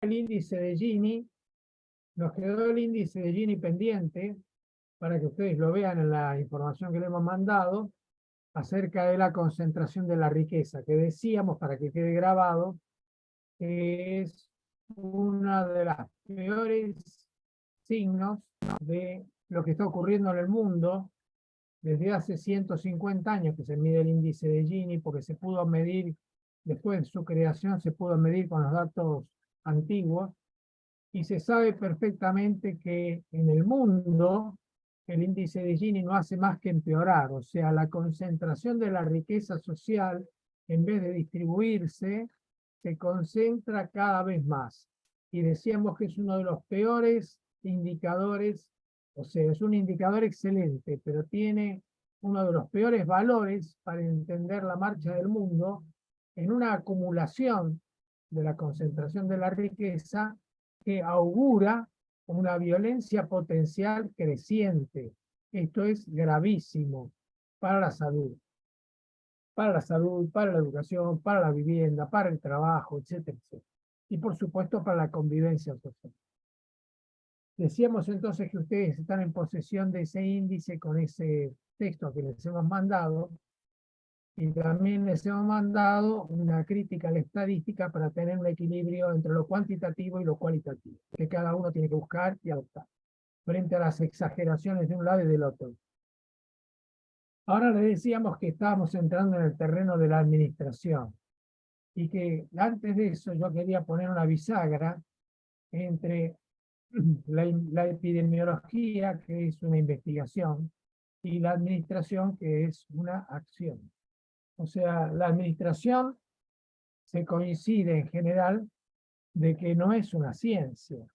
el índice de Gini, nos quedó el índice de Gini pendiente, para que ustedes lo vean en la información que le hemos mandado, acerca de la concentración de la riqueza, que decíamos, para que quede grabado, que es una de las peores signos de lo que está ocurriendo en el mundo desde hace 150 años que se mide el índice de Gini, porque se pudo medir, después de su creación, se pudo medir con los datos antiguos, y se sabe perfectamente que en el mundo el índice de Gini no hace más que empeorar, o sea, la concentración de la riqueza social, en vez de distribuirse, se concentra cada vez más. Y decíamos que es uno de los peores indicadores, o sea, es un indicador excelente, pero tiene uno de los peores valores para entender la marcha del mundo en una acumulación de la concentración de la riqueza que augura una violencia potencial creciente. Esto es gravísimo para la salud, para la educación, para la vivienda, para el trabajo, etcétera, etcétera. Y por supuesto para la convivencia social. Decíamos entonces que ustedes están en posesión de ese índice con ese texto que les hemos mandado, y también les hemos mandado una crítica a la estadística para tener un equilibrio entre lo cuantitativo y lo cualitativo, que cada uno tiene que buscar y adoptar, frente a las exageraciones de un lado y del otro. Ahora les decíamos que estábamos entrando en el terreno de la administración, y que antes de eso yo quería poner una bisagra entre la epidemiología, que es una investigación, y la administración, que es una acción. O sea, la administración se coincide en general de que no es una ciencia.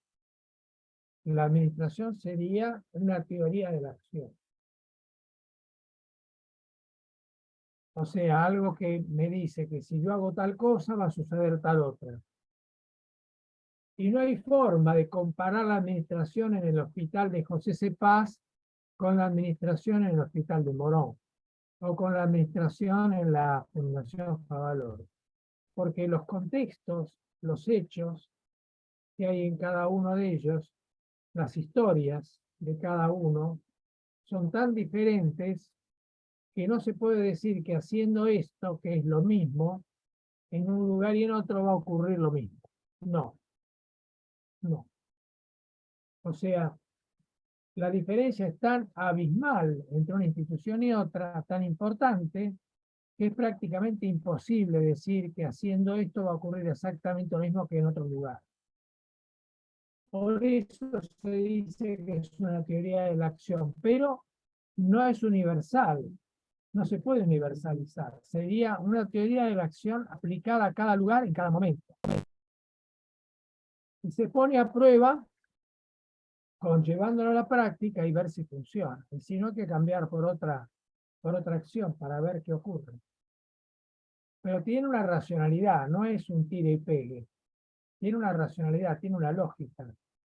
La administración sería una teoría de la acción. O sea, algo que me dice que si yo hago tal cosa va a suceder tal otra. Y no hay forma de comparar la administración en el hospital de José C. Paz con la administración en el hospital de Morón, o con la administración en la Fundación Favaloro. Porque los contextos, los hechos que hay en cada uno de ellos, las historias de cada uno, son tan diferentes que no se puede decir que haciendo esto, que es lo mismo, en un lugar y en otro va a ocurrir lo mismo. No, no. O sea, la diferencia es tan abismal entre una institución y otra, tan importante, que es prácticamente imposible decir que haciendo esto va a ocurrir exactamente lo mismo que en otro lugar. Por eso se dice que es una teoría de la acción, pero no es universal, no se puede universalizar. Sería una teoría de la acción aplicada a cada lugar en cada momento. Y se pone a prueba llevándolo a la práctica y ver si funciona. Y si no, hay que cambiar por otra acción para ver qué ocurre. Pero tiene una racionalidad, no es un tire y pegue. Tiene una racionalidad, tiene una lógica.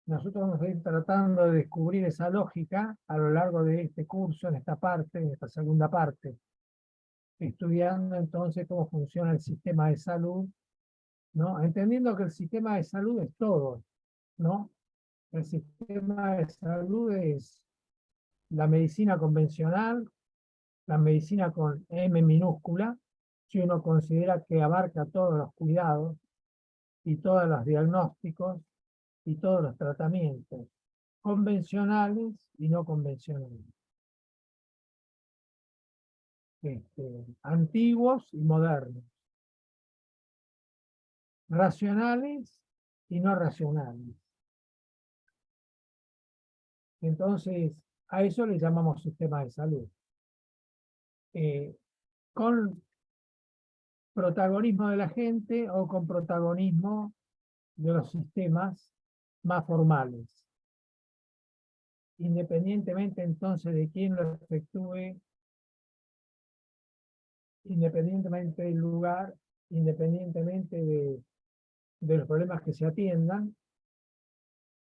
Nosotros vamos a ir tratando de descubrir esa lógica a lo largo de este curso, en esta parte, en esta segunda parte, estudiando entonces cómo funciona el sistema de salud, ¿no? Entendiendo que el sistema de salud es todo, ¿no? El sistema de salud es la medicina convencional, la medicina con M minúscula, si uno considera que abarca todos los cuidados y todos los diagnósticos y todos los tratamientos, convencionales y no convencionales, antiguos y modernos, racionales y no racionales. Entonces, a eso le llamamos sistema de salud. Con protagonismo de la gente o con protagonismo de los sistemas más formales. Independientemente entonces de quién lo efectúe, independientemente del lugar, independientemente de los problemas que se atiendan,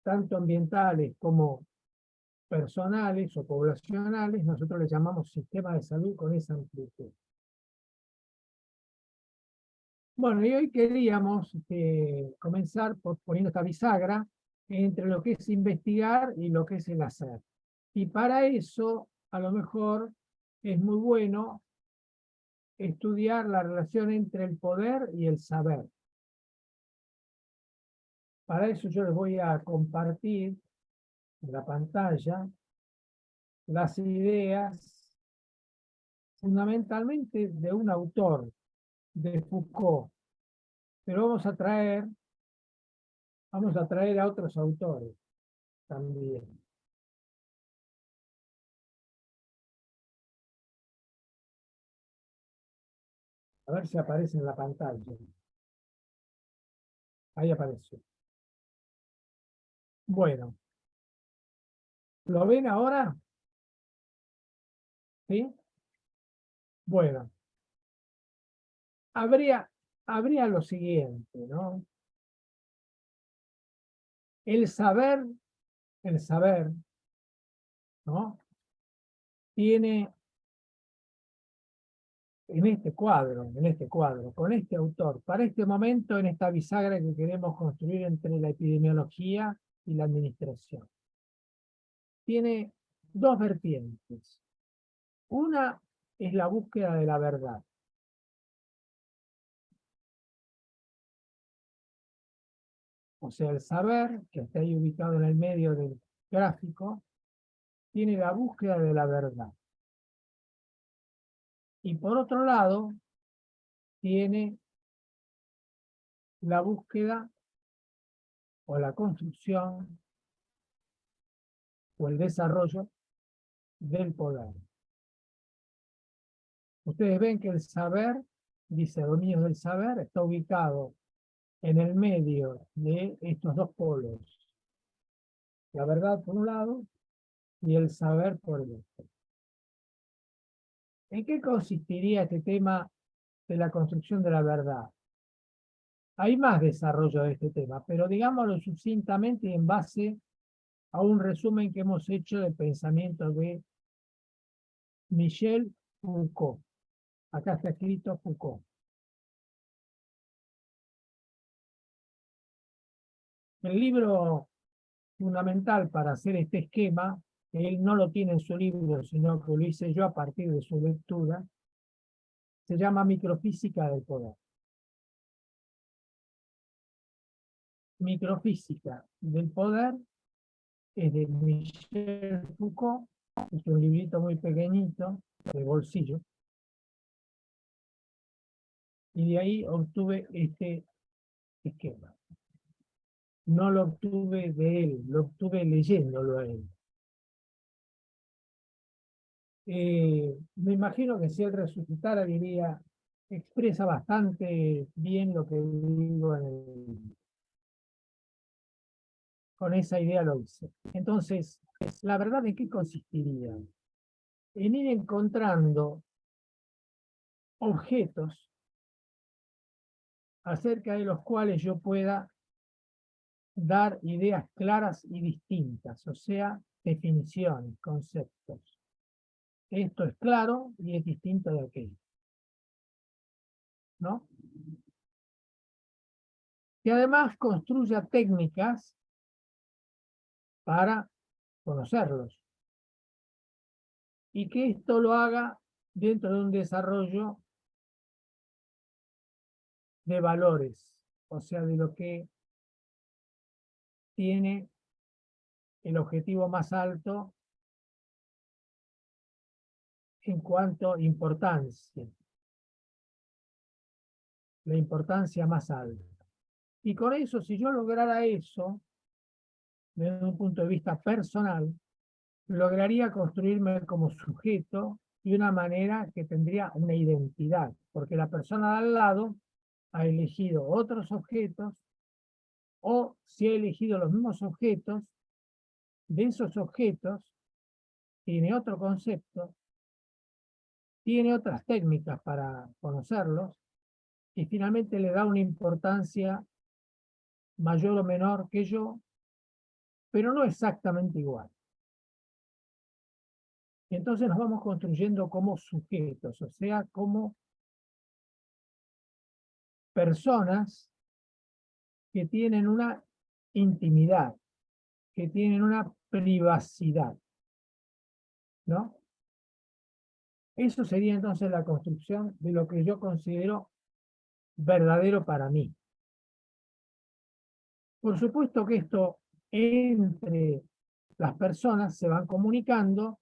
tanto ambientales como personales o poblacionales, nosotros le llamamos sistema de salud con esa amplitud. Bueno, y hoy queríamos comenzar poniendo esta bisagra entre lo que es investigar y lo que es el hacer. Y para eso, a lo mejor, es muy bueno estudiar la relación entre el poder y el saber. Para eso yo les voy a compartir en la pantalla las ideas fundamentalmente de un autor, de Foucault, pero vamos a traer a otros autores también. A ver si aparece en la pantalla. Ahí apareció. Bueno, ¿lo ven ahora? ¿Sí? Bueno, habría, habría lo siguiente, ¿no? El saber, el saber, ¿no? Tiene en este cuadro, con este autor, para este momento, en esta bisagra que queremos construir entre la epidemiología y la administración. Tiene dos vertientes. Una es la búsqueda de la verdad. O sea, el saber, que está ahí ubicado en el medio del gráfico, tiene la búsqueda de la verdad. Y por otro lado, tiene la búsqueda o la construcción o el desarrollo del poder. Ustedes ven que el saber, dice dominio del saber, está ubicado en el medio de estos dos polos. La verdad por un lado y el saber por el otro. ¿En qué consistiría este tema de la construcción de la verdad? Hay más desarrollo de este tema, pero digámoslo sucintamente y en base a un resumen que hemos hecho del pensamiento de Michel Foucault. Acá está escrito Foucault. El libro fundamental para hacer este esquema, que él no lo tiene en su libro, sino que lo hice yo a partir de su lectura, se llama Microfísica del Poder. Microfísica del Poder es de Michel Foucault, es un librito muy pequeñito, de bolsillo, y de ahí obtuve este esquema. No lo obtuve de él, lo obtuve leyéndolo a él. Me imagino que si él resucitara diría, expresa bastante bien lo que digo con esa idea lo hice. Entonces, la verdad, ¿en qué consistiría? En ir encontrando objetos acerca de los cuales yo pueda dar ideas claras y distintas, o sea, definiciones, conceptos. Esto es claro y es distinto de aquello, ¿no? Y además construya técnicas para conocerlos. Y que esto lo haga dentro de un desarrollo de valores, o sea, de lo que tiene el objetivo más alto en cuanto a importancia, la importancia más alta. Y con eso, si yo lograra eso, desde un punto de vista personal, lograría construirme como sujeto de una manera que tendría una identidad, porque la persona de al lado ha elegido otros objetos, o si ha elegido los mismos objetos, de esos objetos tiene otro concepto, tiene otras técnicas para conocerlos, y finalmente le da una importancia mayor o menor que yo, pero no exactamente igual. Y entonces nos vamos construyendo como sujetos, o sea, como personas que tienen una intimidad, que tienen una privacidad, ¿no? Eso sería entonces la construcción de lo que yo considero verdadero para mí. Por supuesto que esto entre las personas se van comunicando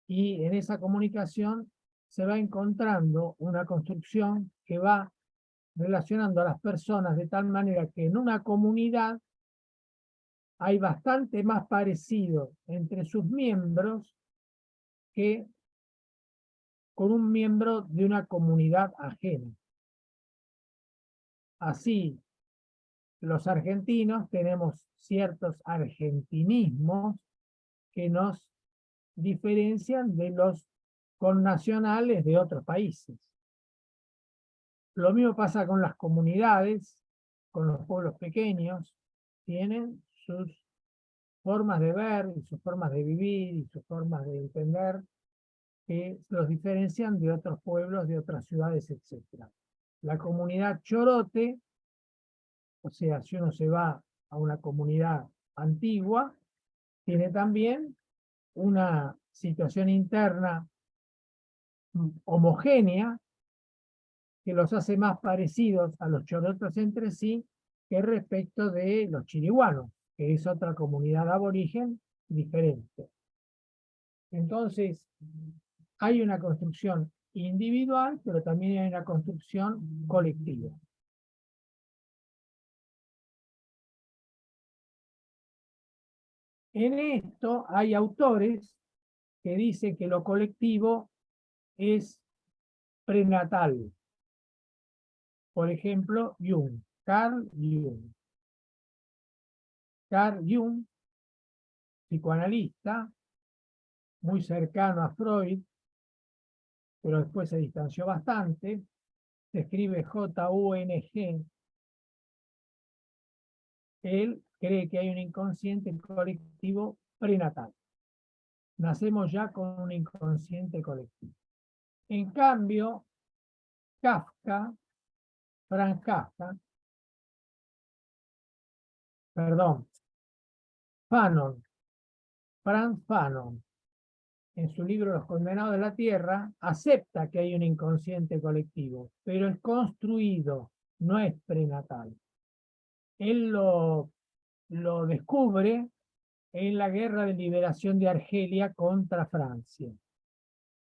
y en esa comunicación se va encontrando una construcción que va relacionando a las personas de tal manera que en una comunidad hay bastante más parecido entre sus miembros que con un miembro de una comunidad ajena. Así, los argentinos tenemos ciertos argentinismos que nos diferencian de los connacionales de otros países. Lo mismo pasa con las comunidades, con los pueblos pequeños, tienen sus formas de ver, y sus formas de vivir, y sus formas de entender, que los diferencian de otros pueblos, de otras ciudades, etc. La comunidad chorote, o sea, si uno se va a una comunidad antigua, tiene también una situación interna homogénea que los hace más parecidos a los chorotos entre sí que respecto de los chiriguanos, que es otra comunidad aborigen diferente. Entonces, hay una construcción individual, pero también hay una construcción colectiva. En esto hay autores que dicen que lo colectivo es prenatal. Por ejemplo, Jung, Carl Jung. Carl Jung, psicoanalista, muy cercano a Freud, pero después se distanció bastante, se escribe J-U-N-G. Él cree que hay un inconsciente colectivo prenatal. Nacemos ya con un inconsciente colectivo. En cambio, Kafka, Franz Kafka, perdón, Fanon, Franz Fanon, en su libro Los Condenados de la Tierra, acepta que hay un inconsciente colectivo, pero es construido, no es prenatal. Él lo descubre en la guerra de liberación de Argelia contra Francia.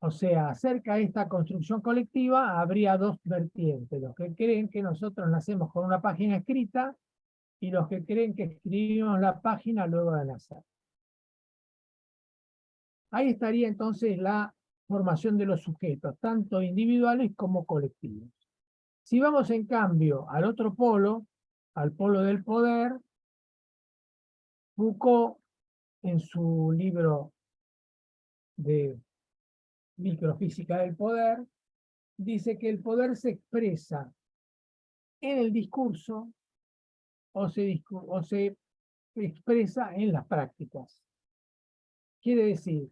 O sea, acerca de esta construcción colectiva habría dos vertientes, los que creen que nosotros nacemos con una página escrita y los que creen que escribimos la página luego de nacer. Ahí estaría entonces la formación de los sujetos, tanto individuales como colectivos. Si vamos en cambio al otro polo, al polo del poder, Foucault, en su libro de microfísica del poder, dice que el poder se expresa en el discurso o se expresa en las prácticas. Quiere decir,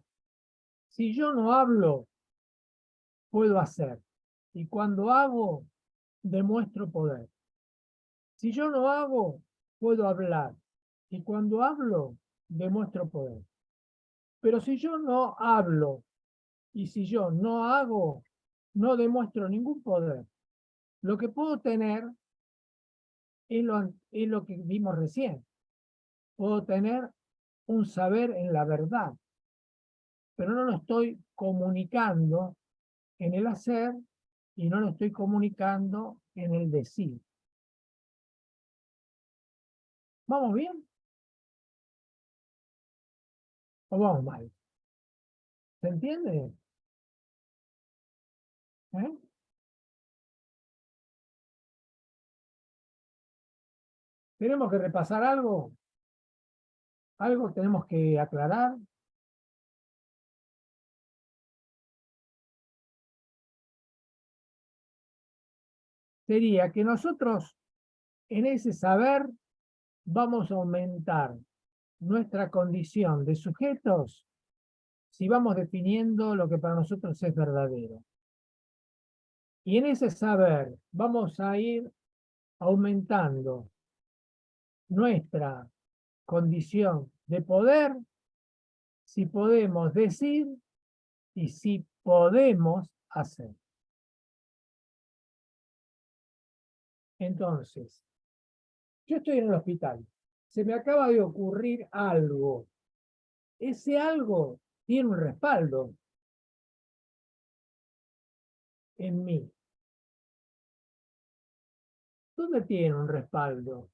si yo no hablo, puedo hacer. Y cuando hago, demuestro poder. Si yo no hago, puedo hablar. Y cuando hablo, demuestro poder. Pero si yo no hablo y si yo no hago, no demuestro ningún poder. Lo que puedo tener es lo que vimos recién. Puedo tener un saber en la verdad, pero no lo estoy comunicando en el hacer y no lo estoy comunicando en el decir. ¿Vamos bien? ¿O vamos mal? ¿Se entiende? ¿Eh? ¿Tenemos que repasar algo? ¿Algo tenemos que aclarar? Sería que nosotros en ese saber vamos a aumentar nuestra condición de sujetos si vamos definiendo lo que para nosotros es verdadero. Y en ese saber vamos a ir aumentando nuestra condición de poder si podemos decir y si podemos hacer. Entonces, yo estoy en el hospital, se me acaba de ocurrir algo. Ese algo tiene un respaldo en mí. ¿Dónde tiene un respaldo?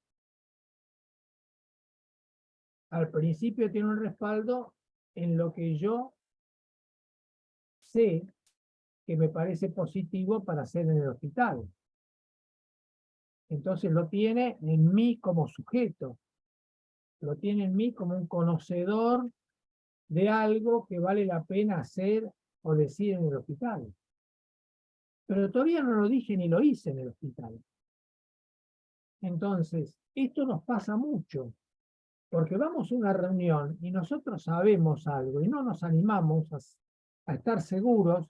Al principio tiene un respaldo en lo que yo sé que me parece positivo para hacer en el hospital. Entonces lo tiene en mí como sujeto, lo tiene en mí como un conocedor de algo que vale la pena hacer o decir en el hospital. Pero todavía no lo dije ni lo hice en el hospital. Entonces, esto nos pasa mucho, porque vamos a una reunión y nosotros sabemos algo y no nos animamos a estar seguros.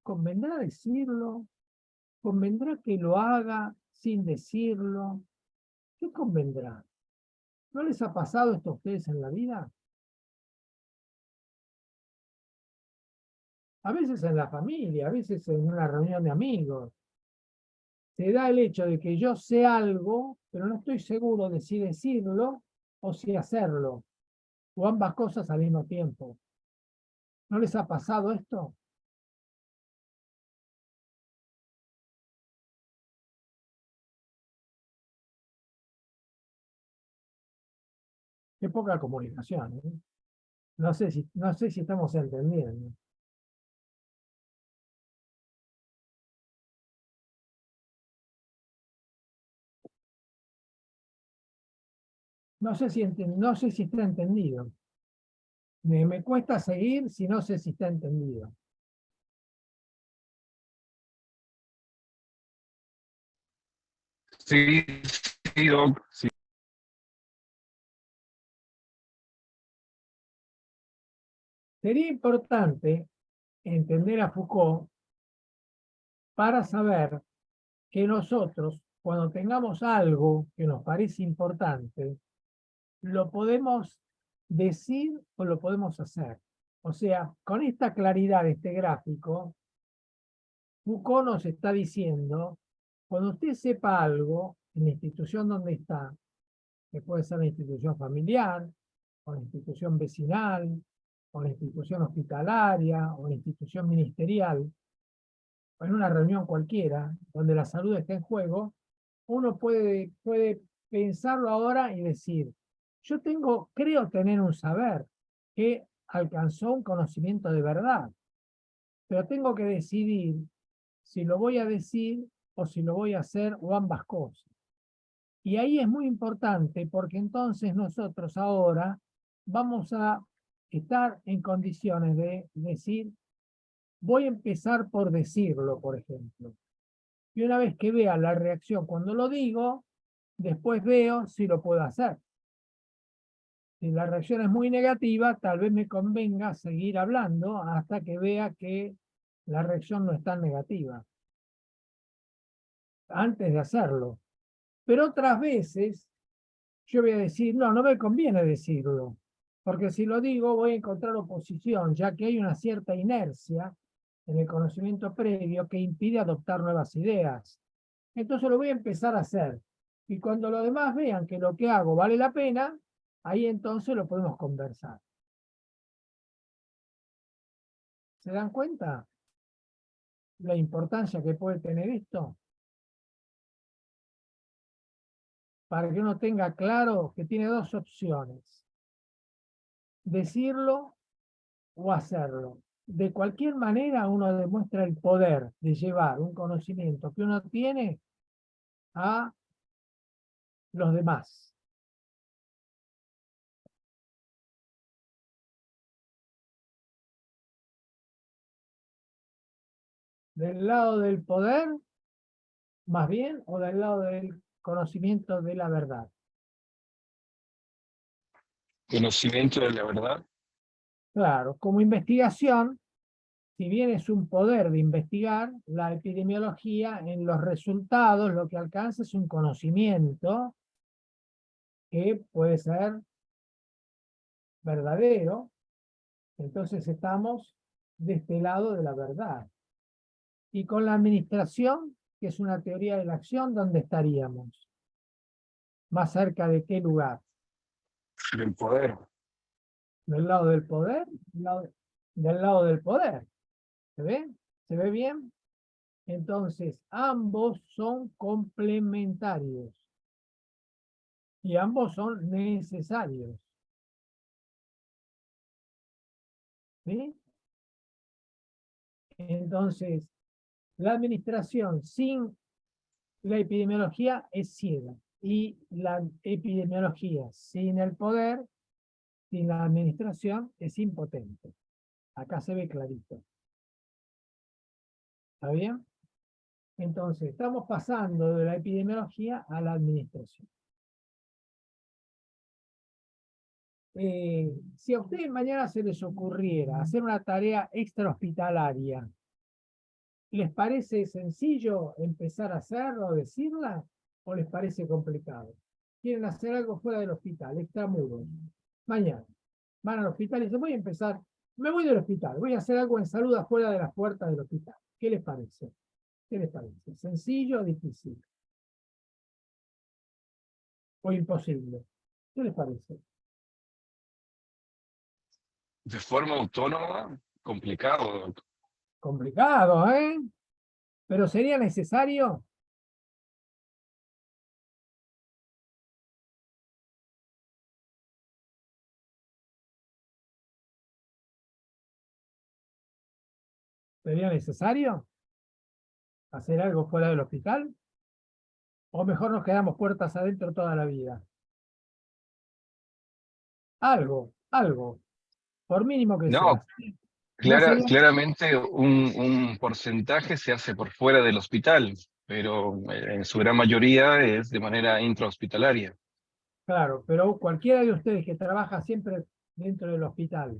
¿Convendrá decirlo? ¿Convendrá que lo haga sin decirlo? ¿Qué convendrá? ¿No les ha pasado esto a ustedes en la vida? A veces en la familia, a veces en una reunión de amigos. Se da el hecho de que yo sé algo, pero no estoy seguro de si decirlo o si hacerlo, o ambas cosas al mismo tiempo. ¿No les ha pasado esto? Qué poca comunicación, ¿eh? No sé si estamos entendiendo. No sé si está entendido. Me cuesta seguir si no sé si está entendido. Sí, sí, Doc, sí. Sería importante entender a Foucault para saber que nosotros, cuando tengamos algo que nos parece importante, lo podemos decir o lo podemos hacer. O sea, con esta claridad de este gráfico, Foucault nos está diciendo, cuando usted sepa algo en la institución donde está, que puede ser la institución familiar, o la institución vecinal, o la institución hospitalaria, o la institución ministerial, o en una reunión cualquiera, donde la salud está en juego, uno puede pensarlo ahora y decir, yo creo tener un saber que alcanzó un conocimiento de verdad, pero tengo que decidir si lo voy a decir o si lo voy a hacer o ambas cosas. Y ahí es muy importante porque entonces nosotros ahora vamos a estar en condiciones de decir, voy a empezar por decirlo, por ejemplo. Y una vez que vea la reacción cuando lo digo, después veo si lo puedo hacer. Si la reacción es muy negativa, tal vez me convenga seguir hablando hasta que vea que la reacción no es tan negativa, antes de hacerlo. Pero otras veces yo voy a decir, no me conviene decirlo, porque si lo digo voy a encontrar oposición, ya que hay una cierta inercia en el conocimiento previo que impide adoptar nuevas ideas. Entonces lo voy a empezar a hacer. Y cuando los demás vean que lo que hago vale la pena, ahí entonces lo podemos conversar. ¿Se dan cuenta la importancia que puede tener esto? Para que uno tenga claro que tiene dos opciones: decirlo o hacerlo. De cualquier manera uno demuestra el poder de llevar un conocimiento que uno tiene a los demás. ¿Del lado del poder, más bien, o del lado del conocimiento de la verdad? Conocimiento de la verdad. Claro, como investigación si bien es un poder de investigar, la epidemiología en los resultados lo que alcanza es un conocimiento que puede ser verdadero, entonces estamos de este lado de la verdad. Y con la administración, que es una teoría de la acción, ¿dónde estaríamos? ¿Más cerca de qué lugar? del poder. ¿Del lado del poder? Del lado del poder. ¿Se ve? ¿Se ve bien? Entonces, ambos son complementarios y ambos son necesarios. ¿Sí? Entonces, la administración sin la epidemiología es ciega y la epidemiología sin el poder, sin la administración, es impotente. Acá se ve clarito. ¿Está bien? Entonces, estamos pasando de la epidemiología a la administración. Si a ustedes mañana se les ocurriera hacer una tarea extrahospitalaria, ¿les parece sencillo empezar a hacerlo o decirla? ¿O les parece complicado? Quieren hacer algo fuera del hospital, extramuros. Mañana van al hospital y dicen, voy a empezar, me voy del hospital, voy a hacer algo en salud afuera de las puertas del hospital. ¿Qué les parece? ¿Qué les parece? ¿Sencillo o difícil? ¿O imposible? ¿Qué les parece? De forma autónoma, complicado. Complicado, ¿eh? Pero sería necesario. ¿Sería necesario hacer algo fuera del hospital? ¿O mejor nos quedamos puertas adentro toda la vida? Algo, por mínimo que sea. No, No sería, claramente un porcentaje se hace por fuera del hospital, pero en su gran mayoría es de manera intrahospitalaria. claro, pero cualquiera de ustedes que trabaja siempre dentro del hospital,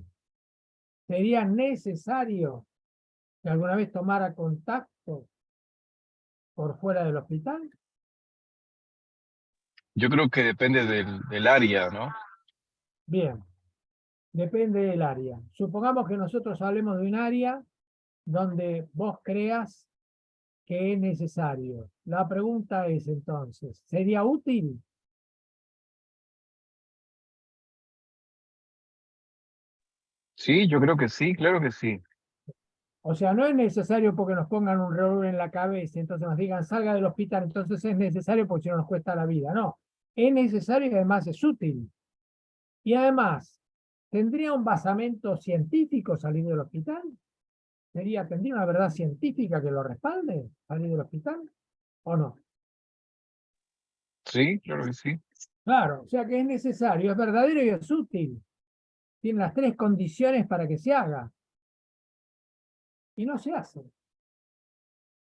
¿sería necesario que alguna vez tomara contacto por fuera del hospital? Yo creo que depende del área, ¿no? Bien, depende del área. Supongamos que nosotros hablemos de un área donde vos creas que es necesario. La pregunta es entonces, ¿sería útil? Sí, yo creo que sí, claro que sí. O sea, no es necesario porque nos pongan un revólver en la cabeza y entonces nos digan salga del hospital, entonces es necesario porque si no nos cuesta la vida. No, es necesario y además es útil. Y además, ¿tendría un basamento científico salir del hospital? ¿Tendría una verdad científica que lo respalde salir del hospital? ¿O no? Sí, claro que sí. Claro, o sea que es necesario, es verdadero y es útil. Tiene las tres condiciones para que se haga. Y no se hace.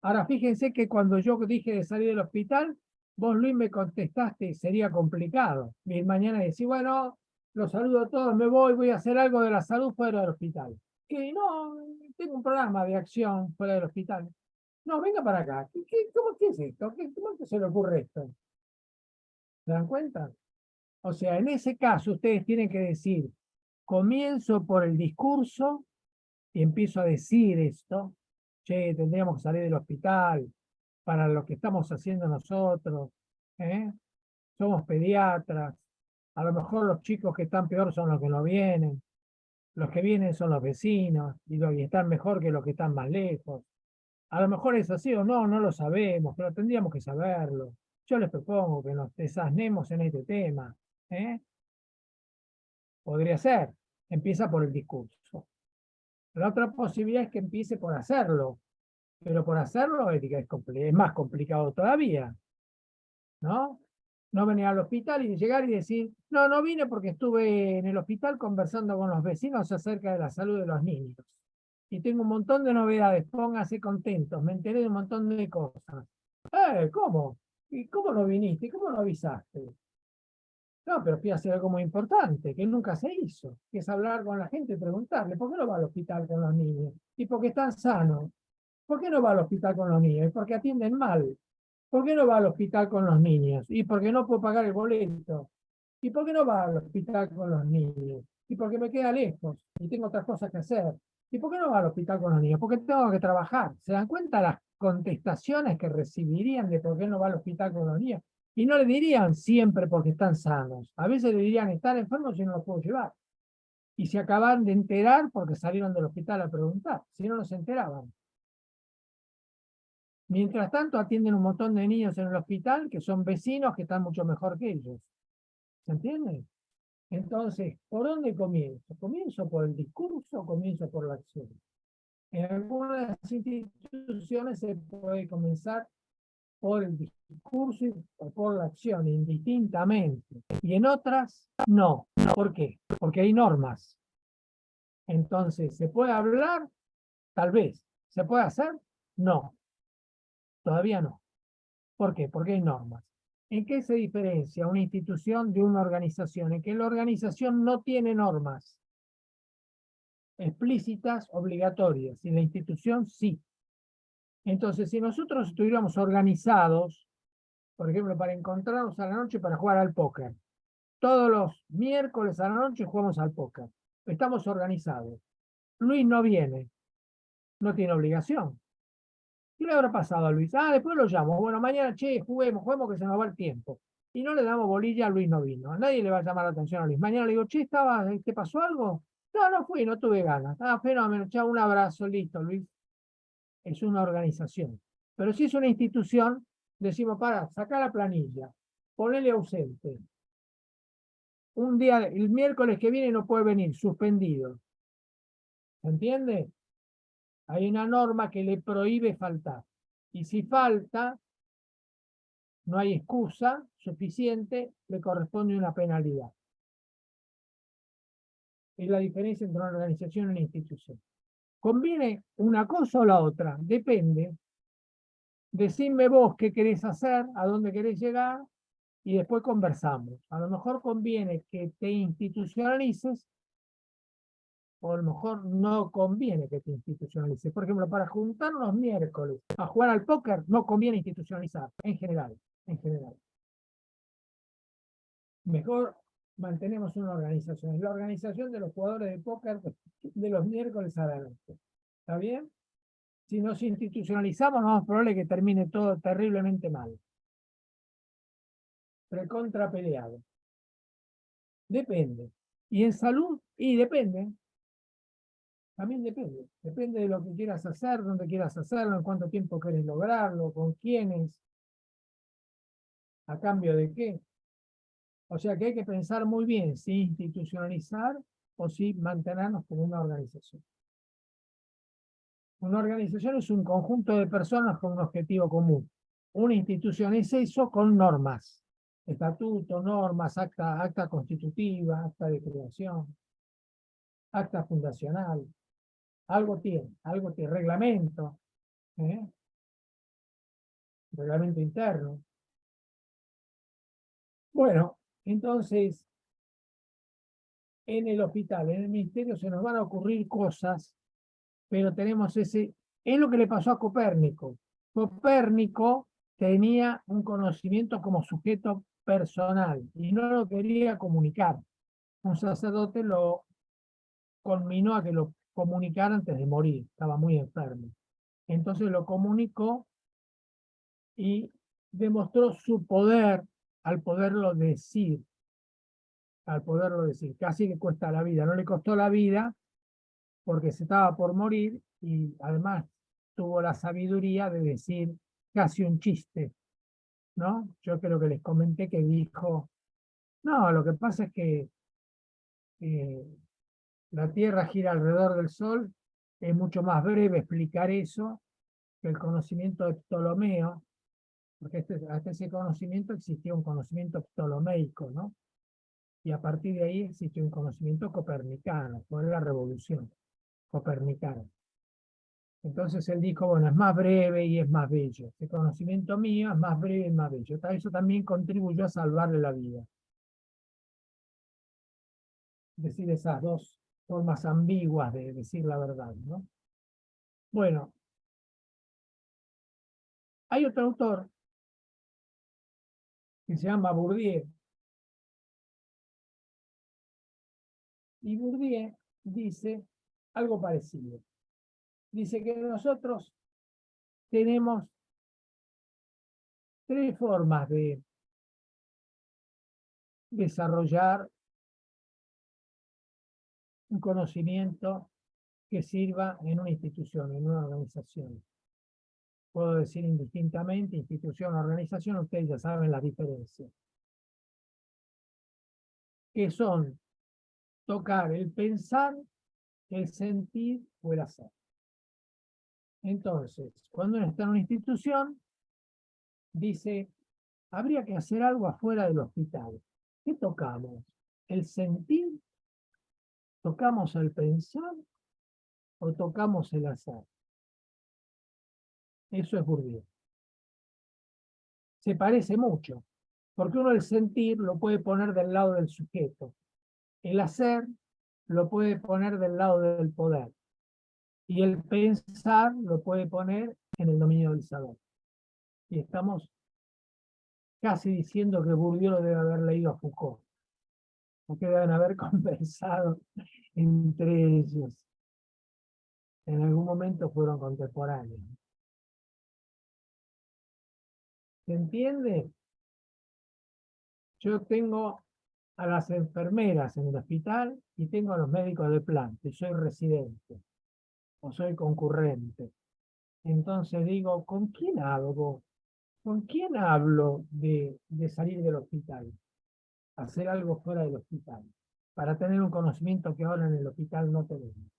Ahora fíjense que cuando yo dije de salir del hospital, vos Luis me contestaste, sería complicado. Y mañana decís, bueno, los saludo a todos, me voy a hacer algo de la salud fuera del hospital. Que no, tengo un programa de acción fuera del hospital. No, venga para acá. ¿Qué es esto? ¿Cómo que se le ocurre esto? ¿Se dan cuenta? O sea, en ese caso ustedes tienen que decir, comienzo por el discurso y empiezo a decir esto, che, tendríamos que salir del hospital para lo que estamos haciendo nosotros, ¿eh? Somos pediatras, a lo mejor los chicos que están peor son los que no vienen, los que vienen son los vecinos y están mejor que los que están más lejos. A lo mejor es así o no, no lo sabemos, pero tendríamos que saberlo. Yo les propongo que nos desasnemos en este tema, ¿eh? Podría ser, empieza por el discurso. La otra posibilidad es que empiece por hacerlo, pero por hacerlo es más complicado todavía, ¿no? No venir al hospital y llegar y decir, no, no vine porque estuve en el hospital conversando con los vecinos acerca de la salud de los niños. Y tengo un montón de novedades, pónganse contentos, me enteré de un montón de cosas. ¿Cómo? ¿Y cómo no viniste? ¿Cómo no avisaste? No, pero fui a hacer algo muy importante, que nunca se hizo, que es hablar con la gente y preguntarle, ¿por qué no va al hospital con los niños? Y porque están sanos. ¿Por qué no va al hospital con los niños? Y porque atienden mal. ¿Por qué no va al hospital con los niños? Y porque no puedo pagar el boleto. ¿Y por qué no va al hospital con los niños? Y porque me queda lejos y tengo otras cosas que hacer. ¿Y por qué no va al hospital con los niños? Porque tengo que trabajar. ¿Se dan cuenta las contestaciones que recibirían de por qué no va al hospital con los niños? Y no le dirían siempre porque están sanos. A veces le dirían, están enfermos y no los puedo llevar. Y se acaban de enterar porque salieron del hospital a preguntar. Si no, no se enteraban. Mientras tanto, atienden un montón de niños en el hospital que son vecinos que están mucho mejor que ellos. ¿Se entiende? Entonces, ¿por dónde comienzo? ¿Comienzo por el discurso o comienzo por la acción? En algunas instituciones se puede comenzar por el discurso o por la acción, indistintamente. Y en otras, no. ¿Por qué? Porque hay normas. Entonces, ¿se puede hablar? Tal vez. ¿Se puede hacer? No. Todavía no. ¿Por qué? Porque hay normas. ¿En qué se diferencia una institución de una organización? En que la organización no tiene normas explícitas, obligatorias, y la institución sí. Entonces, si nosotros estuviéramos organizados, por ejemplo, para encontrarnos a la noche para jugar al póker, todos los miércoles a la noche jugamos al póker, estamos organizados. Luis no viene, no tiene obligación. ¿Qué le habrá pasado a Luis? Ah, después lo llamo. Bueno, mañana, che, juguemos que se nos va el tiempo. Y no le damos bolilla, Luis no vino. A nadie le va a llamar la atención a Luis. Mañana le digo, che, ¿te pasó algo? No, no fui, no tuve ganas. Ah, fenómeno, chao, un abrazo, listo, Luis. Es una organización. Pero si es una institución, decimos, saca la planilla, ponele ausente. Un día, el miércoles que viene no puede venir, suspendido. ¿Se entiende? Hay una norma que le prohíbe faltar. Y si falta, no hay excusa suficiente, le corresponde una penalidad. Es la diferencia entre una organización y una institución. ¿Conviene una cosa o la otra? Depende. Decidme vos qué querés hacer, a dónde querés llegar, y después conversamos. A lo mejor conviene que te institucionalices, o a lo mejor no conviene que te institucionalices. Por ejemplo, para juntarnos los miércoles a jugar al póker, no conviene institucionalizar, en general, en general. Mejor mantenemos una organización. Es la organización de los jugadores de póker de los miércoles a la noche. ¿Está bien? Si nos institucionalizamos, no es probable que termine todo terriblemente mal. Recontra peleado. Depende. Y en salud, y depende. También depende. Depende de lo que quieras hacer, dónde quieras hacerlo, en cuánto tiempo quieres lograrlo, con quiénes, a cambio de qué. O sea que hay que pensar muy bien si institucionalizar o si mantenernos como una organización. Una organización es un conjunto de personas con un objetivo común. Una institución es eso con normas. Estatuto, normas, acta constitutiva, acta de creación, acta fundacional. Algo tiene, reglamento, ¿eh? Reglamento interno. Bueno, entonces, en el hospital, en el ministerio, se nos van a ocurrir cosas, pero tenemos ese, es lo que le pasó a Copérnico. Copérnico tenía un conocimiento como sujeto personal y no lo quería comunicar. Un sacerdote lo conminó a que lo comunicara antes de morir, estaba muy enfermo. Entonces lo comunicó y demostró su poder al poderlo decir, casi le cuesta la vida, no le costó la vida porque se estaba por morir y además tuvo la sabiduría de decir casi un chiste, ¿no? Yo creo que les comenté que dijo, no, lo que pasa es que eh, la Tierra gira alrededor del Sol, es mucho más breve explicar eso que el conocimiento de Ptolomeo, porque hasta ese conocimiento existía un conocimiento ptolomeico, ¿no? Y a partir de ahí existió un conocimiento copernicano, fue la revolución copernicana. Entonces él dijo, bueno, es más breve y es más bello. Este conocimiento mío es más breve y más bello. Eso también contribuyó a salvarle la vida. decir esas dos formas ambiguas de decir la verdad, ¿no? Bueno, hay otro autor que se llama Bourdieu, y Bourdieu dice algo parecido. Dice que nosotros tenemos tres formas de desarrollar un conocimiento que sirva en una institución, en una organización. Puedo decir indistintamente, institución, organización, ustedes ya saben la diferencia. Que son tocar el pensar, el sentir o el hacer. Entonces, cuando uno está en una institución, dice, habría que hacer algo afuera del hospital. ¿Qué tocamos? ¿El sentir? ¿Tocamos el pensar? ¿O tocamos el hacer? Eso es Bourdieu. Se parece mucho, porque uno el sentir lo puede poner del lado del sujeto. El hacer lo puede poner del lado del poder. Y el pensar lo puede poner en el dominio del saber. Y estamos casi diciendo que Bourdieu lo debe haber leído a Foucault, porque deben haber conversado entre ellos. En algún momento fueron contemporáneos. ¿Se entiende? Yo tengo a las enfermeras en el hospital y tengo a los médicos de planta, y soy residente o soy concurrente. Entonces digo, ¿con quién hablo? ¿Con quién hablo de salir del hospital? Hacer algo fuera del hospital, para tener un conocimiento que ahora en el hospital no tenemos.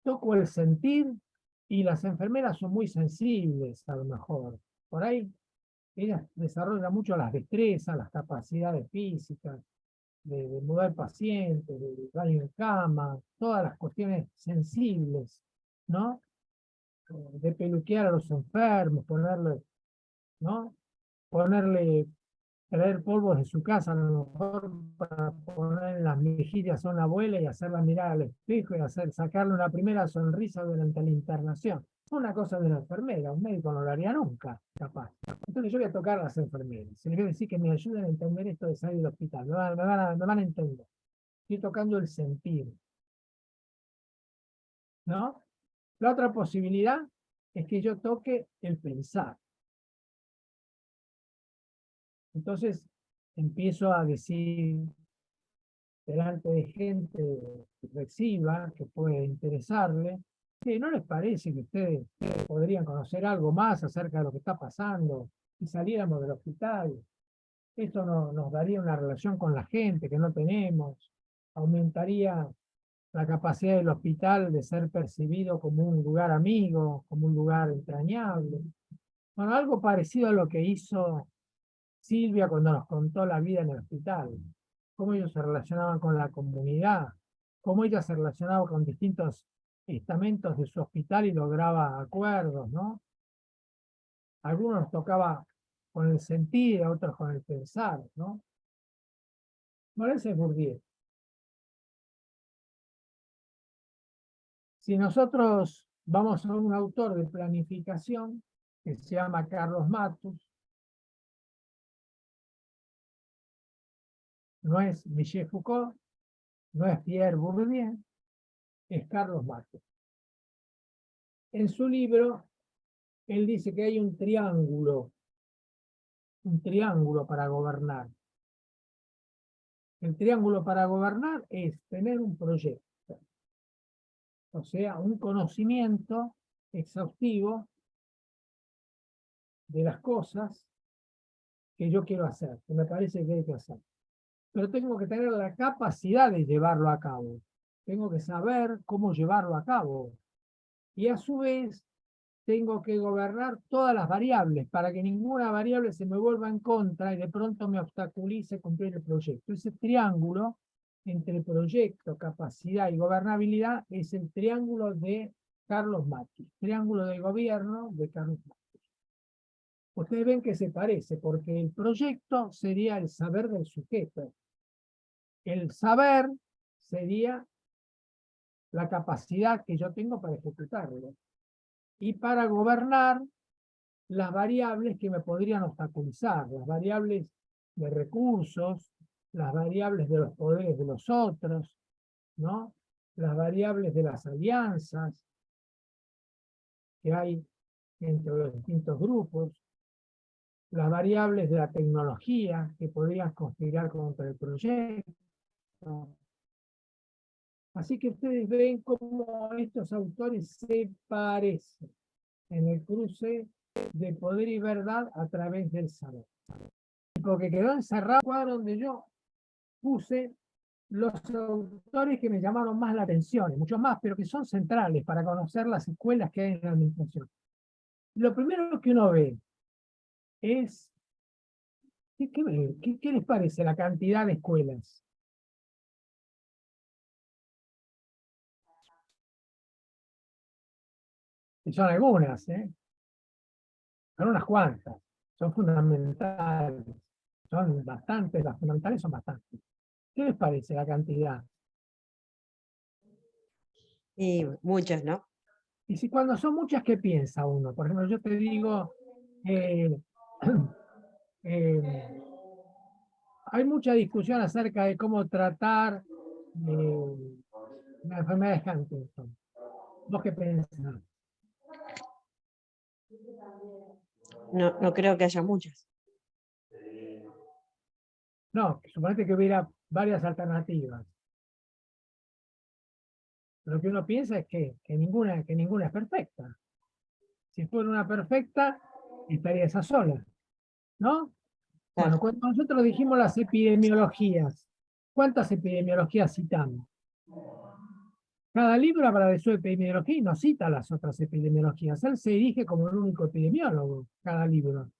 Toco el sentir, y las enfermeras son muy sensibles, a lo mejor. Por ahí, ellas desarrollan mucho las destrezas, las capacidades físicas, de mudar pacientes, de baño en cama, todas las cuestiones sensibles, ¿no? De peluquear a los enfermos, ¿no? Ponerle, traer polvos de su casa, a lo mejor para poner en las mejillas a una abuela y hacerla mirar al espejo y sacarle una primera sonrisa durante la internación. Es una cosa de una enfermera, un médico no lo haría nunca, capaz. Entonces yo voy a tocar a las enfermeras, se les voy a decir que me ayuden a entender esto de salir del hospital, me van a entender. Estoy tocando el sentir, ¿no? La otra posibilidad es que yo toque el pensar. Entonces empiezo a decir delante de gente reflexiva que puede interesarle, que no les parece que ustedes podrían conocer algo más acerca de lo que está pasando si saliéramos del hospital. Esto nos daría una relación con la gente que no tenemos, aumentaría la capacidad del hospital de ser percibido como un lugar amigo, como un lugar entrañable. Bueno, algo parecido a lo que hizo Silvia cuando nos contó la vida en el hospital, cómo ellos se relacionaban con la comunidad, cómo ella se relacionaba con distintos estamentos de su hospital y lograba acuerdos, ¿no? Algunos nos tocaba con el sentir, a otros con el pensar, ¿no? Bueno, ese es Bourdieu. Si nosotros vamos a un autor de planificación que se llama Carlos Matus, no es Michel Foucault, no es Pierre Bourdieu, es Carlos Matus. En su libro, él dice que hay un triángulo para gobernar. El triángulo para gobernar es tener un proyecto, o sea, un conocimiento exhaustivo de las cosas que yo quiero hacer, que me parece que hay que hacer. Pero tengo que tener la capacidad de llevarlo a cabo. Tengo que saber cómo llevarlo a cabo. Y a su vez, tengo que gobernar todas las variables para que ninguna variable se me vuelva en contra y de pronto me obstaculice cumplir el proyecto. Ese triángulo entre proyecto, capacidad y gobernabilidad es el triángulo de Carlos Matus, triángulo de gobierno de Carlos Matus. Ustedes ven que se parece, porque el proyecto sería el saber del sujeto. el saber sería la capacidad que yo tengo para ejecutarlo. Y para gobernar las variables que me podrían obstaculizar, las variables de recursos, las variables de los poderes de los otros, ¿no? Las variables de las alianzas que hay entre los distintos grupos, las variables de la tecnología que podrían conspirar contra el proyecto. Así que ustedes ven cómo estos autores se parecen en el cruce de poder y verdad a través del saber. Porque quedó encerrado el cuadro donde yo puse los autores que me llamaron más la atención, muchos más, pero que son centrales para conocer las escuelas que hay en la administración. Lo primero que uno ve es, ¿qué les parece la cantidad de escuelas? Y son algunas, ¿eh? Son unas cuantas, son fundamentales, son bastantes, las fundamentales son bastantes. ¿Qué les parece la cantidad? Y muchas, ¿no? Y si cuando son muchas, ¿qué piensa uno? Por ejemplo, yo te digo, hay mucha discusión acerca de cómo tratar la enfermedad de Huntington. ¿Vos qué pensás? No, no creo que haya muchas. No, suponete que hubiera varias alternativas. Lo que uno piensa es que ninguna es perfecta. Si fuera una perfecta, estaría esa sola, ¿no? Bueno, Claro. cuando nosotros dijimos las epidemiologías, ¿cuántas epidemiologías citamos? Cada libro habla de su epidemiología y no cita las otras epidemiologías. Él se dirige como el único epidemiólogo, cada libro.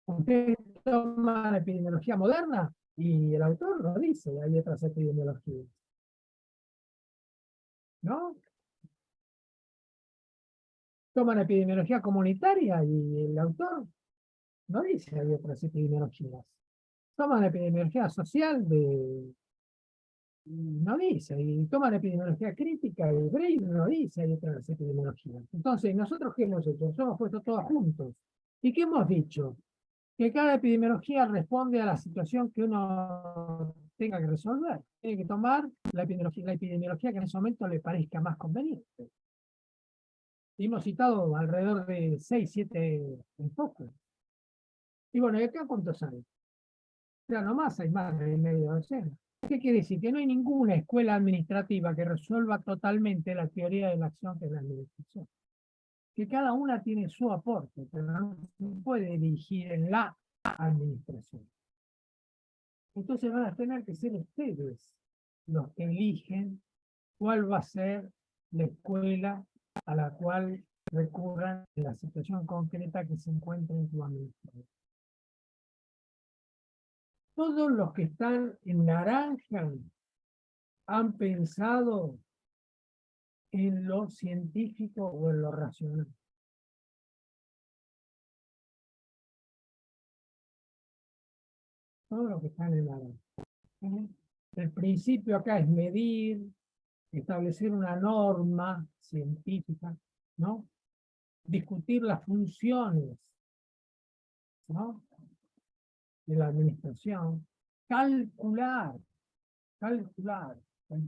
Usted toma la epidemiología moderna y el autor lo dice, hay otras epidemiologías. ¿No? Toma la epidemiología comunitaria y el autor no dice, hay otras epidemiologías. Toma la epidemiología social no dice, y toma la epidemiología crítica y Bray no dice, hay otras epidemiologías. Entonces, ¿nosotros qué hemos hecho? Nos hemos puesto todos juntos. ¿Y qué hemos dicho? Que cada epidemiología responde a la situación que uno tenga que resolver. Tiene que tomar la epidemiología que en ese momento le parezca más conveniente. Y hemos citado alrededor de 6, 7 enfoques. Y bueno, ¿y acá cuántos hay? Ya nomás hay más de media docena. ¿Qué quiere decir? Que no hay ninguna escuela administrativa que resuelva totalmente la teoría de la acción que es la administración. Que cada una tiene su aporte, pero no se puede dirigir en la administración. Entonces van a tener que ser ustedes los que eligen cuál va a ser la escuela a la cual recurran en la situación concreta que se encuentra en tu administración. Todos los que están en naranja han pensado en lo científico o en lo racional. Todos los que están en naranja. El principio acá es medir, establecer una norma científica, ¿no? Discutir las funciones, ¿no? De la administración, calcular.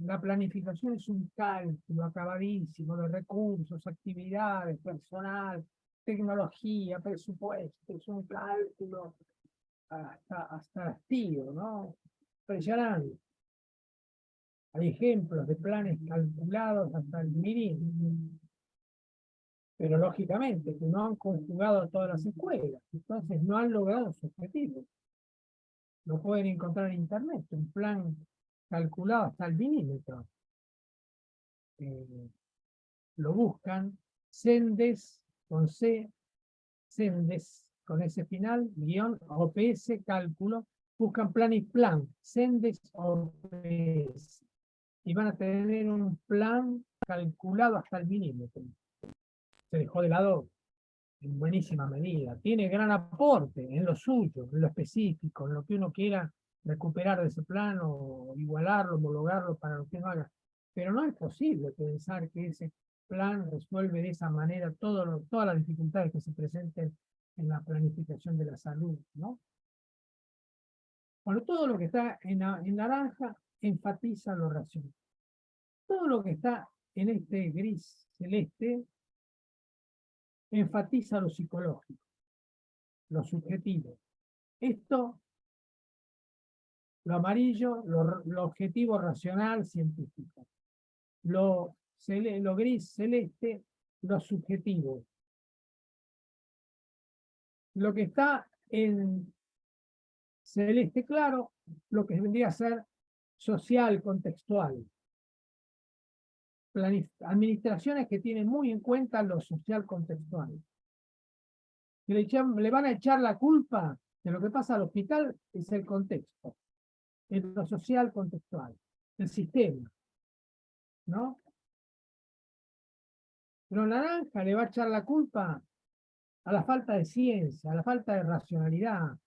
La planificación es un cálculo acabadísimo de recursos, actividades, personal, tecnología, presupuesto, es un cálculo hasta hastío, ¿no? Impresionante. Hay ejemplos de planes calculados hasta el mirismo, pero lógicamente que no han conjugado todas las escuelas, entonces no han logrado su objetivo. Lo pueden encontrar en internet, un plan calculado hasta el milímetro. Lo buscan, Sendes con C, Sendes con ese final, guión, OPS, cálculo, buscan plan y plan, Sendes OPS, y van a tener un plan calculado hasta el milímetro. Se dejó de lado en buenísima medida, tiene gran aporte en lo suyo, en lo específico, en lo que uno quiera recuperar de ese plan o igualarlo, homologarlo para lo que no haga. Pero no es posible pensar que ese plan resuelve de esa manera todas las dificultades que se presenten en la planificación de la salud, ¿no? Bueno, todo lo que está en naranja enfatiza lo racional. Todo lo que está en este gris celeste enfatiza lo psicológico, lo subjetivo. Esto, lo amarillo, lo objetivo racional científico. Lo gris celeste, lo subjetivo. Lo que está en celeste claro, lo que vendría a ser social, contextual. Administraciones que tienen muy en cuenta lo social contextual. Que le van a echar la culpa de lo que pasa al hospital es el contexto, es lo social contextual, el sistema, ¿no? Pero naranja le va a echar la culpa a la falta de ciencia, a la falta de racionalidad,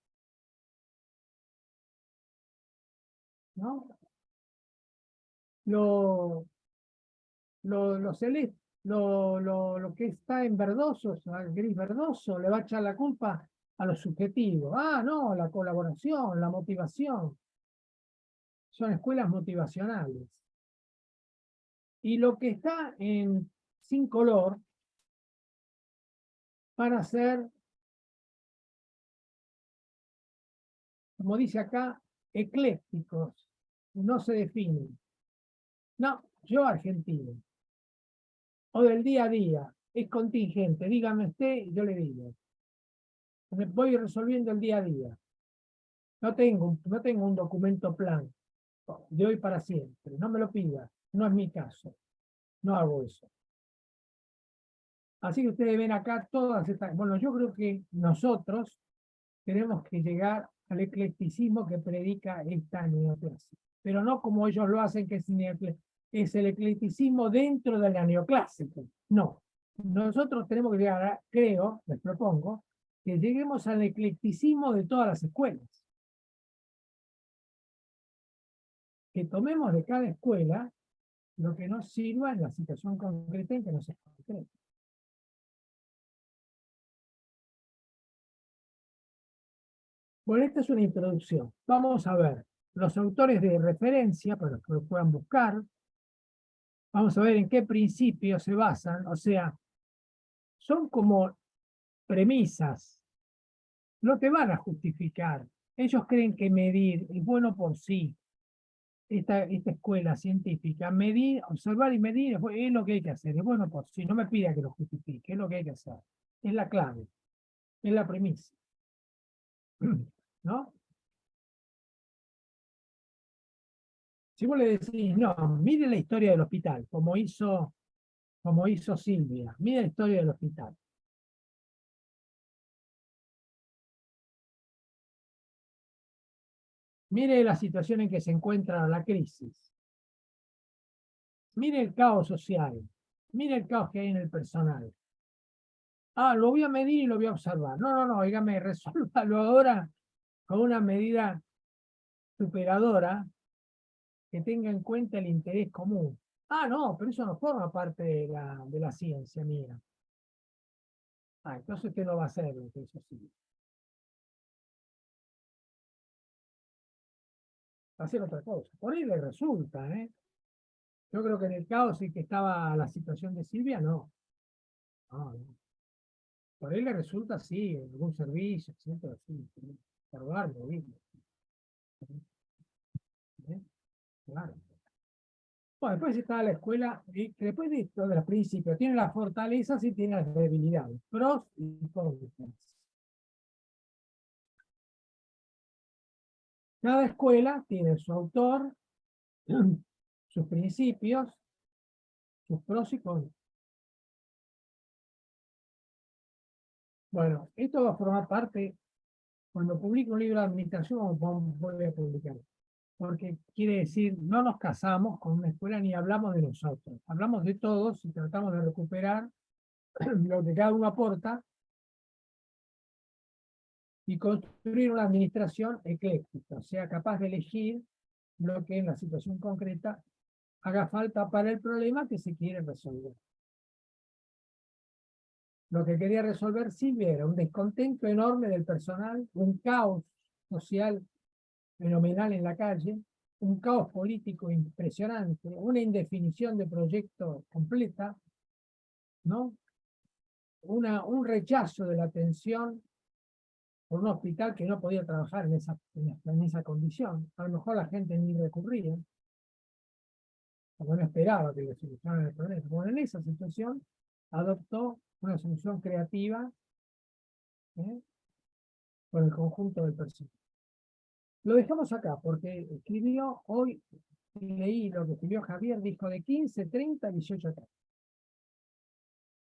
¿no? Lo celeste, lo que está en verdoso, al gris verdoso, le va a echar la culpa a lo subjetivo. Ah, no, la colaboración, la motivación. Son escuelas motivacionales. Y lo que está sin color van a ser, como dice acá, eclécticos. No se definen. No, yo argentino. O del día a día. Es contingente. Dígame usted y yo le digo. Voy resolviendo el día a día. No tengo un documento plan de hoy para siempre. No me lo pida. No es mi caso. No hago eso. Así que ustedes ven acá todas estas... Bueno, yo creo que nosotros tenemos que llegar al eclecticismo que predica esta neoclásica. Pero no como ellos lo hacen, que es el eclecticismo dentro de la neoclásica. No. Nosotros tenemos que llegar, creo, les propongo, que lleguemos al eclecticismo de todas las escuelas. Que tomemos de cada escuela lo que nos sirva en la situación concreta en que nos encontremos. Bueno, esta es una introducción. Vamos a ver los autores de referencia para que lo puedan buscar. Vamos a ver en qué principios se basan. O sea, son como premisas. No te van a justificar. Ellos creen que medir es bueno por sí. Esta escuela científica, medir, observar y medir es lo que hay que hacer. Es bueno por sí. No me pida que lo justifique. Es lo que hay que hacer. Es la clave. Es la premisa. ¿No? Si vos le decís, no, mire la historia del hospital, como hizo Silvia, mire la historia del hospital. Mire la situación en que se encuentra la crisis. Mire el caos social. Mire el caos que hay en el personal. Ah, lo voy a medir y lo voy a observar. No, dígame, resuélvalo ahora con una medida superadora que tenga en cuenta el interés común. Ah, no, pero eso no forma parte de la ciencia mía. Ah, entonces usted no va a hacer lo que eso sí. Va a hacer otra cosa. Por ahí le resulta, ¿eh? Yo creo que en el caos en que estaba la situación de Silvia, no. No. Por ahí le resulta, sí, en algún servicio, etcétera, sí. Salvarlo, ¿viste? ¿Eh? Claro. Bueno, después está la escuela, y después de esto de los principios, tiene las fortalezas y tiene las debilidades, pros y contras. Cada escuela tiene su autor, sus principios, sus pros y contras. Bueno, esto va a formar parte, cuando publique un libro de administración, voy a publicar. Porque quiere decir, no nos casamos con una escuela ni hablamos de nosotros. Hablamos de todos y tratamos de recuperar lo que cada uno aporta y construir una administración ecléctica, o sea, capaz de elegir lo que en la situación concreta haga falta para el problema que se quiere resolver. Lo que quería resolver Silvia era un descontento enorme del personal, un caos social fenomenal en la calle, un caos político impresionante, una indefinición de proyecto completa, ¿no? Un rechazo de la atención por un hospital que no podía trabajar en esa condición. A lo mejor la gente ni recurría, porque no esperaba que le solucionaran el problema. Bueno, en esa situación adoptó una solución creativa, ¿eh?, con el conjunto del personal. Lo dejamos acá porque escribió hoy, leí lo que escribió Javier, dijo de 15, 30, 18 acá.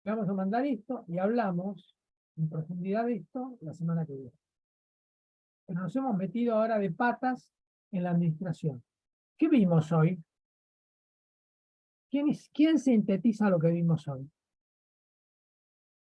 Vamos a mandar esto y hablamos en profundidad de esto la semana que viene. Pero nos hemos metido ahora de patas en la administración. ¿Qué vimos hoy? ¿Quién sintetiza lo que vimos hoy?